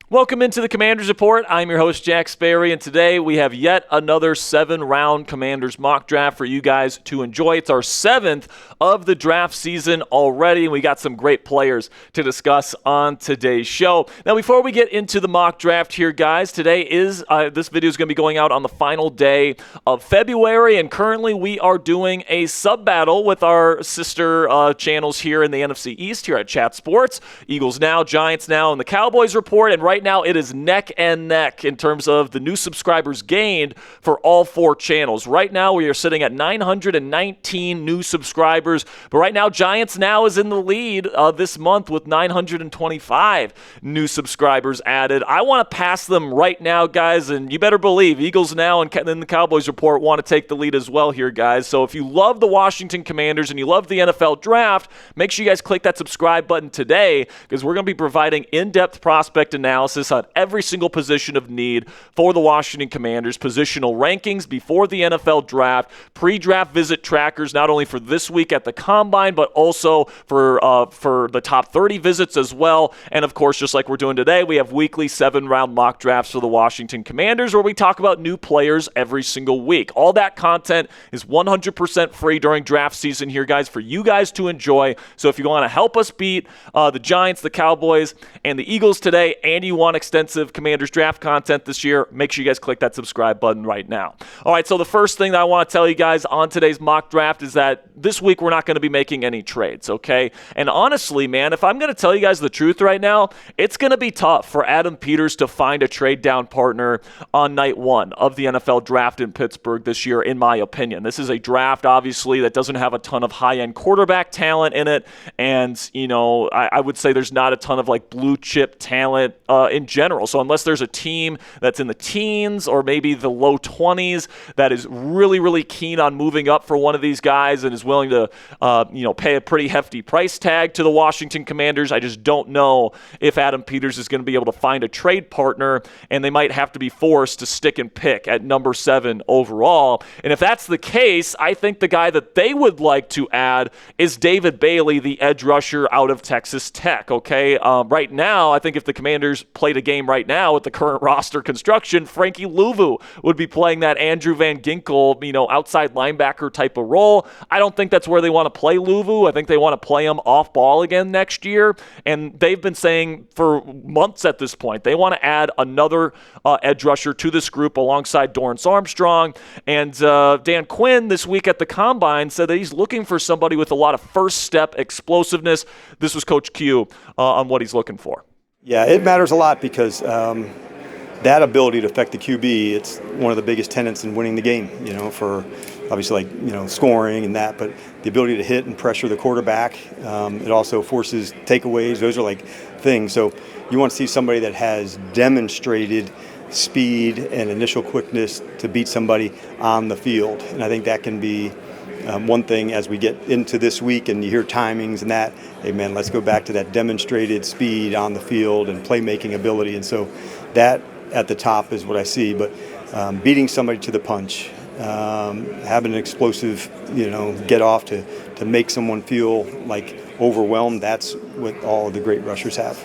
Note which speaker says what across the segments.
Speaker 1: Welcome into the Commanders Report. I'm your host, Jack Sperry, and today we have yet another 7-round Commanders mock draft for you guys to enjoy. It's our 7th of the draft season already, and we got some great players to discuss on today's show. Now, before we get into the mock draft here, guys, today is this video is going to be going out on the final day of February, and currently we are doing a sub-battle with our sister channels here in the NFC East here at Chat Sports. Eagles Now, Giants Now, and the Cowboys Report, and right now it is neck and neck in terms of the new subscribers gained for all 4 channels. Right now we are sitting at 919 new subscribers, but right now Giants Now is in the lead this month with 925 new subscribers added. I want to pass them right now, guys, and you better believe Eagles Now and then the Cowboys Report want to take the lead as well here, guys. So if you love the Washington Commanders and you love the NFL Draft, make sure you guys click that subscribe button today, because we're going to be providing in-depth prospect analysis on every single position of need for the Washington Commanders, positional rankings before the NFL Draft, pre-draft visit trackers, not only for this week at the Combine, but also for the top 30 visits as well. And of course, just like we're doing today, we have weekly 7-round mock drafts for the Washington Commanders where we talk about new players every single week. All that content is 100% free during draft season here, guys, for you guys to enjoy. So if you want to help us beat the Giants, the Cowboys, and the Eagles today, and you want extensive Commanders draft content this year, make sure you guys click that subscribe button right now. All right, so the first thing that I want to tell you guys on today's mock draft is that this week we're not going to be making any trades, okay? And honestly, man, if I'm going to tell you guys the truth right now, it's going to be tough for Adam Peters to find a trade down partner on night 1 of the NFL Draft in Pittsburgh this year, in my opinion. This is a draft, obviously, that doesn't have a ton of high-end quarterback talent in it, and, you know, I would say there's not a ton of, like, blue-chip talent in general. So unless there's a team that's in the teens or maybe the low 20s that is really, really keen on moving up for one of these guys and is willing to, pay a pretty hefty price tag to the Washington Commanders, I just don't know if Adam Peters is going to be able to find a trade partner, and they might have to be forced to stick and pick at number 7 overall. And if that's the case, I think the guy that they would like to add is David Bailey, the edge rusher out of Texas Tech, okay? Right now, I think if the Commanders played a game right now with the current roster construction, Frankie Louvu would be playing that Andrew Van Ginkel, outside linebacker type of role. I don't think that's where they want to play Louvu. I think they want to play him off ball again next year. And they've been saying for months at this point, they want to add another edge rusher to this group alongside Dorrance Armstrong. And Dan Quinn this week at the Combine said that he's looking for somebody with a lot of first step explosiveness. This was Coach Q on what he's looking for.
Speaker 2: Yeah, it matters a lot because that ability to affect the QB, it's one of the biggest tenets in winning the game, for obviously scoring and that, but the ability to hit and pressure the quarterback, it also forces takeaways. Those are like things. So you want to see somebody that has demonstrated speed and initial quickness to beat somebody on the field. And I think that can be one thing as we get into this week and you hear timings and that, hey man, let's go back to that demonstrated speed on the field and playmaking ability. And so that at the top is what I see. But beating somebody to the punch, having an explosive, get off to make someone feel like overwhelmed, that's what all the great rushers have.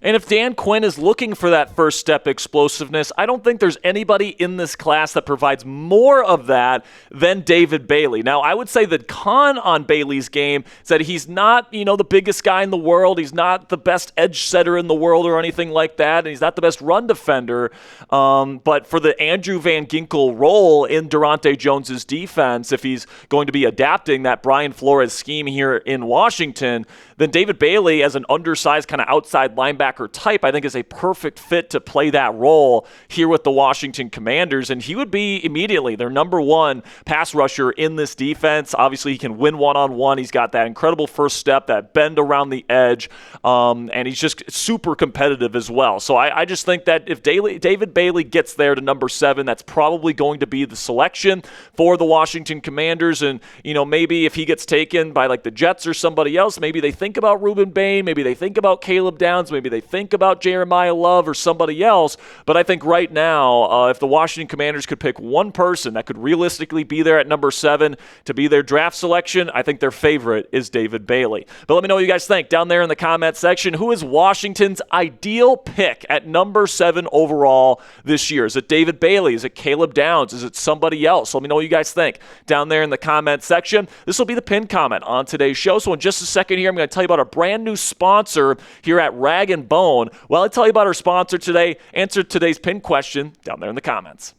Speaker 1: And if Dan Quinn is looking for that first step explosiveness, I don't think there's anybody in this class that provides more of that than David Bailey. Now, I would say the con on Bailey's game is that he's not, the biggest guy in the world. He's not the best edge setter in the world or anything like that. And he's not the best run defender. But for the Andrew Van Ginkel role in Daronte Jones's defense, if he's going to be adapting that Brian Flores scheme here in Washington, then David Bailey as an undersized kind of outside linebacker type, I think is a perfect fit to play that role here with the Washington Commanders, and he would be immediately their number 1 pass rusher in this defense. Obviously, he can win one-on-one. He's got that incredible first step, that bend around the edge, and he's just super competitive as well. So I just think that if David Bailey gets there to number 7, that's probably going to be the selection for the Washington Commanders, and maybe if he gets taken by like the Jets or somebody else, maybe they think about Reuben Bain, maybe they think about Caleb Downs, maybe they they think about Jeremiah Love or somebody else. But I think right now, if the Washington Commanders could pick one person that could realistically be there at number 7 to be their draft selection, I think their favorite is David Bailey. But let me know what you guys think down there in the comment section. Who is Washington's ideal pick at number 7 overall this year? Is it David Bailey? Is it Caleb Downs? Is it somebody else? Let me know what you guys think down there in the comment section. This will be the pinned comment on today's show. So in just a second here, I'm going to tell you about our brand new sponsor here at Rag & Bone. Well, I tell you about our sponsor today. Answer today's pinned question down there in the comments.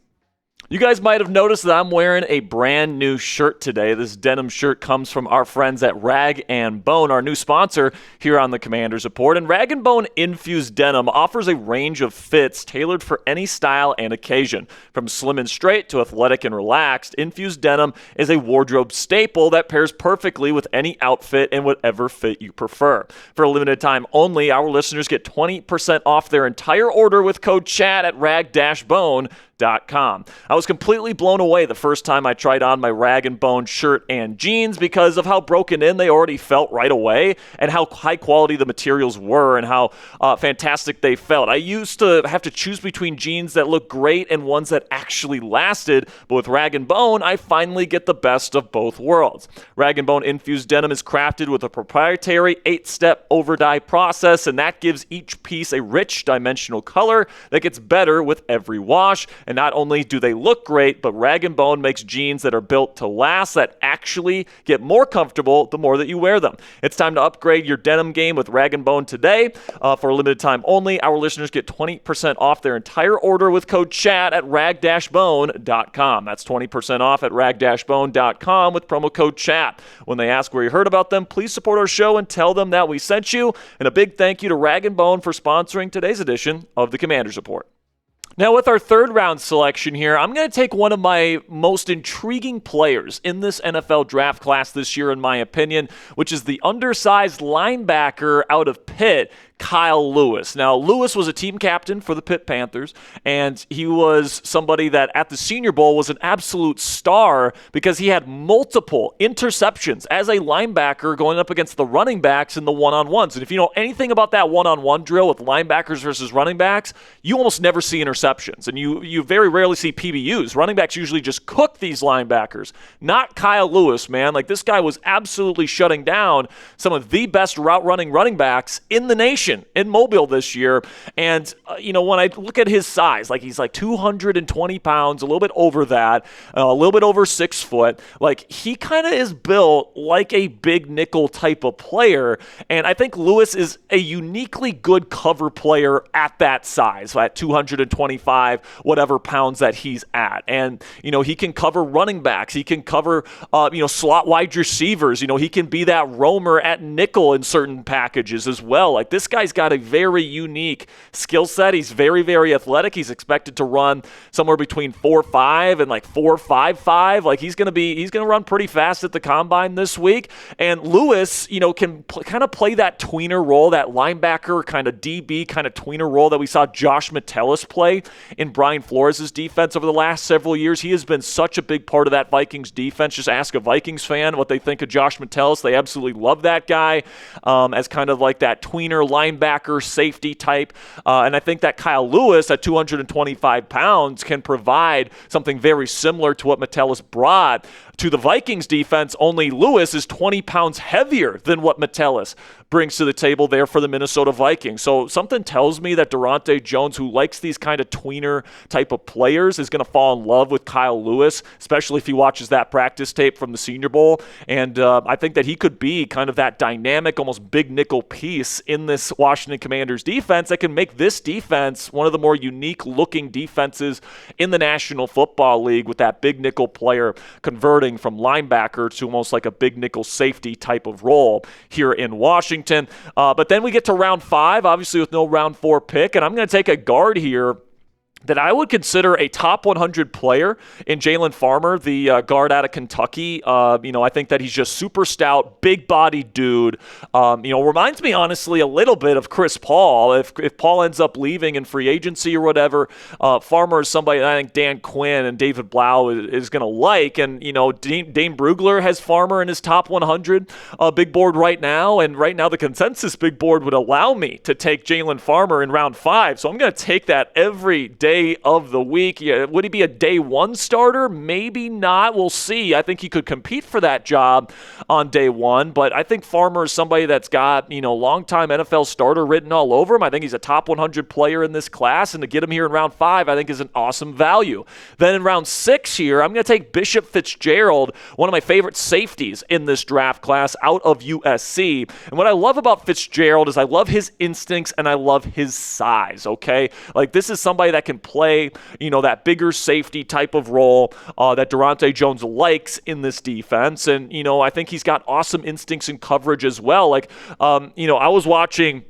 Speaker 1: You guys might have noticed that I'm wearing a brand new shirt today. This denim shirt comes from our friends at Rag & Bone, our new sponsor here on the Commanders Report. And Rag & Bone Infused Denim offers a range of fits tailored for any style and occasion. From slim and straight to athletic and relaxed, Infused Denim is a wardrobe staple that pairs perfectly with any outfit and whatever fit you prefer. For a limited time only, our listeners get 20% off their entire order with code CHAT at rag-bone.com. I was completely blown away the first time I tried on my Rag & Bone shirt and jeans because of how broken in they already felt right away and how high quality the materials were and how fantastic they felt. I used to have to choose between jeans that look great and ones that actually lasted, but with Rag & Bone, I finally get the best of both worlds. Rag & Bone Infused Denim is crafted with a proprietary 8-step over-dye process, and that gives each piece a rich dimensional color that gets better with every wash. And not only do they look great, but Rag & Bone makes jeans that are built to last that actually get more comfortable the more that you wear them. It's time to upgrade your denim game with Rag & Bone today. For a limited time only, our listeners get 20% off their entire order with code CHAT at rag-bone.com. That's 20% off at rag-bone.com with promo code CHAT. When they ask where you heard about them, please support our show and tell them that we sent you. And a big thank you to Rag & Bone for sponsoring today's edition of the Commanders Report. Now, with our third round selection here, I'm going to take one of my most intriguing players in this NFL draft class this year, in my opinion, which is the undersized linebacker out of Pitt, Kyle Lewis. Now, Lewis was a team captain for the Pitt Panthers, and he was somebody that at the Senior Bowl was an absolute star because he had multiple interceptions as a linebacker going up against the running backs in the one-on-ones. And if you know anything about that one-on-one drill with linebackers versus running backs, you almost never see interceptions, and you very rarely see PBUs. Running backs usually just cook these linebackers. Not Kyle Lewis, man. Like, this guy was absolutely shutting down some of the best route-running running backs in the nation in Mobile this year. And, when I look at his size, like, he's like 220 pounds, a little bit over that, a little bit over 6 foot. Like, he kind of is built like a big nickel type of player. And I think Lewis is a uniquely good cover player at that size, at 225, whatever pounds that he's at. And, he can cover running backs. He can cover, slot wide receivers. He can be that roamer at nickel in certain packages as well. Like, this guy's got a very unique skill set. He's very, very athletic. He's expected to run somewhere between 4.5 and like 4.55. Like, he's going to run pretty fast at the combine this week. And Lewis, can kind of play that tweener role, that linebacker kind of DB kind of tweener role that we saw Josh Metellus play in Brian Flores' defense over the last several years. He has been such a big part of that Vikings defense. Just ask a Vikings fan what they think of Josh Metellus. They absolutely love that guy as kind of like that tweener linebacker safety type. And I think that Kyle Lewis at 225 pounds can provide something very similar to what Metellus brought to the Vikings defense, only Lewis is 20 pounds heavier than what Metellus brings to the table there for the Minnesota Vikings. So something tells me that Daronte Jones, who likes these kind of tweener type of players, is going to fall in love with Kyle Lewis, especially if he watches that practice tape from the Senior Bowl. And I think that he could be kind of that dynamic, almost big nickel piece in this Washington Commanders defense that can make this defense one of the more unique looking defenses in the National Football League, with that big nickel player converting from linebacker to almost like a big nickel safety type of role here in Washington. But then we get to round 5, obviously with no round 4 pick, and I'm going to take a guard here that I would consider a top 100 player in Jalen Farmer, the guard out of Kentucky. I think that he's just super stout, big-bodied dude. Reminds me, honestly, a little bit of Chris Paul. If Paul ends up leaving in free agency or whatever, Farmer is somebody that I think Dan Quinn and David Blau is going to like. And, Dane Brugler has Farmer in his top 100 big board right now. And right now the consensus big board would allow me to take Jalen Farmer in round 5. So I'm going to take that every day of the week. Yeah, would he be a day 1 starter? Maybe not. We'll see. I think he could compete for that job on day 1, but I think Farmer is somebody that's got, long-time NFL starter written all over him. I think he's a top 100 player in this class, and to get him here in round 5, I think is an awesome value. Then in round 6 here, I'm going to take Bishop Fitzgerald, one of my favorite safeties in this draft class out of USC. And what I love about Fitzgerald is I love his instincts and I love his size, okay? Like, this is somebody that can play, that bigger safety type of role that Daronte Jones likes in this defense. And, I think he's got awesome instincts and coverage as well. Like, I was watching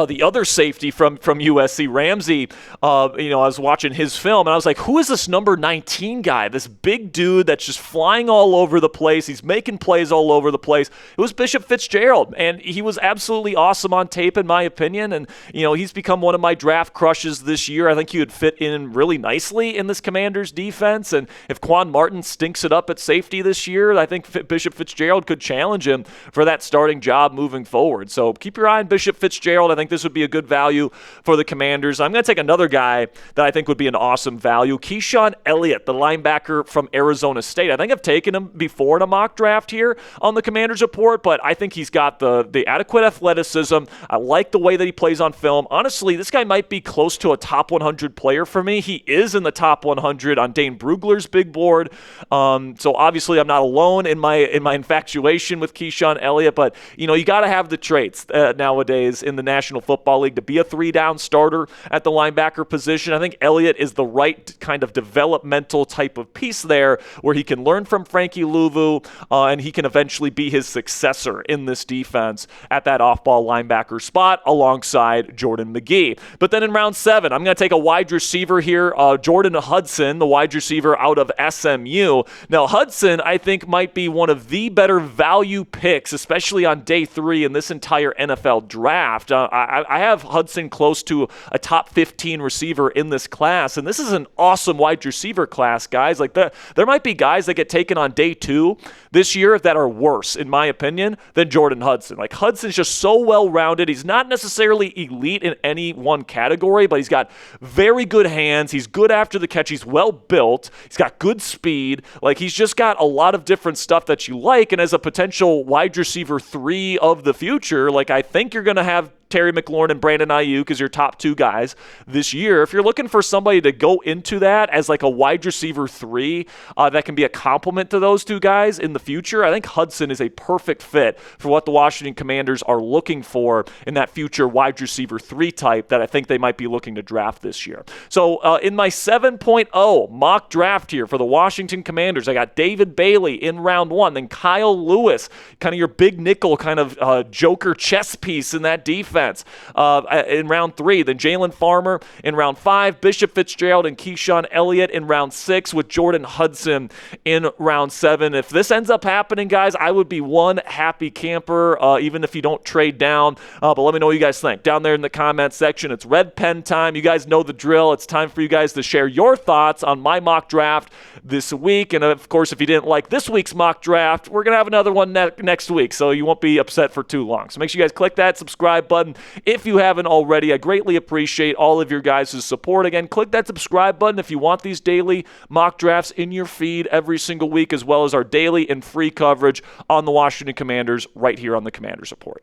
Speaker 1: the other safety from USC, Ramsey. I was watching his film, and I was like, who is this number 19 guy? This big dude that's just flying all over the place. He's making plays all over the place. It was Bishop Fitzgerald, and he was absolutely awesome on tape, in my opinion. And, he's become one of my draft crushes this year. I think he would fit in really nicely in this Commanders defense. And if Quan Martin stinks it up at safety this year, I think Bishop Fitzgerald could challenge him for that starting job moving forward. So keep your eye on Bishop Fitzgerald. I think this would be a good value for the Commanders. I'm going to take another guy that I think would be an awesome value, Keyshaun Elliott, the linebacker from Arizona State. I think I've taken him before in a mock draft here on the Commanders Report, but I think he's got the adequate athleticism. I like the way that he plays on film. Honestly, this guy might be close to a top 100 player for me. He is in the top 100 on Dane Brugler's big board. So obviously I'm not alone in my infatuation with Keyshaun Elliott, but you got to have the traits nowadays in the National Football League to be a 3-down starter at the linebacker position. I think Elliott is the right kind of developmental type of piece there where he can learn from Frankie Louvu and he can eventually be his successor in this defense at that off-ball linebacker spot alongside Jordan McGee. But then in round 7, I'm going to take a wide receiver here, Jordan Hudson, the wide receiver out of SMU. Now, Hudson, I think, might be one of the better value picks, especially on day 3 in this entire NFL draft. I have Hudson close to a top 15 receiver in this class, and this is an awesome wide receiver class, guys. Like, there might be guys that get taken on day 2 this year that are worse, in my opinion, than Jordan Hudson. Like, Hudson's just so well-rounded. He's not necessarily elite in any one category, but he's got very good hands. He's good after the catch. He's well-built. He's got good speed. Like, he's just got a lot of different stuff that you like, and as a potential wide receiver 3 of the future, like, I think you're going to have Terry McLaurin and Brandon Ayuk as your top 2 guys this year. If you're looking for somebody to go into that as like a wide receiver 3 that can be a complement to those 2 guys in the future, I think Hudson is a perfect fit for what the Washington Commanders are looking for in that future wide receiver 3 type that I think they might be looking to draft this year. So in my 7.0 mock draft here for the Washington Commanders, I got David Bailey in round 1, then Kyle Lewis, kind of your big nickel kind of joker chess piece in that defense. In round 3, then Jalen Farmer in round 5, Bishop Fitzgerald and Keyshaun Elliott in round 6 with Jordan Hudson in round 7. If this ends up happening, guys, I would be one happy camper, even if you don't trade down. But let me know what you guys think down there in the comment section. It's red pen time. You guys know the drill. It's time for you guys to share your thoughts on my mock draft this week. And of course, if you didn't like this week's mock draft, we're going to have another one next week, so you won't be upset for too long. So make sure you guys click that subscribe button if you haven't already. I greatly appreciate all of your guys' support. Again, click that subscribe button if you want these daily mock drafts in your feed every single week, as well as our daily and free coverage on the Washington Commanders right here on the Commanders Report.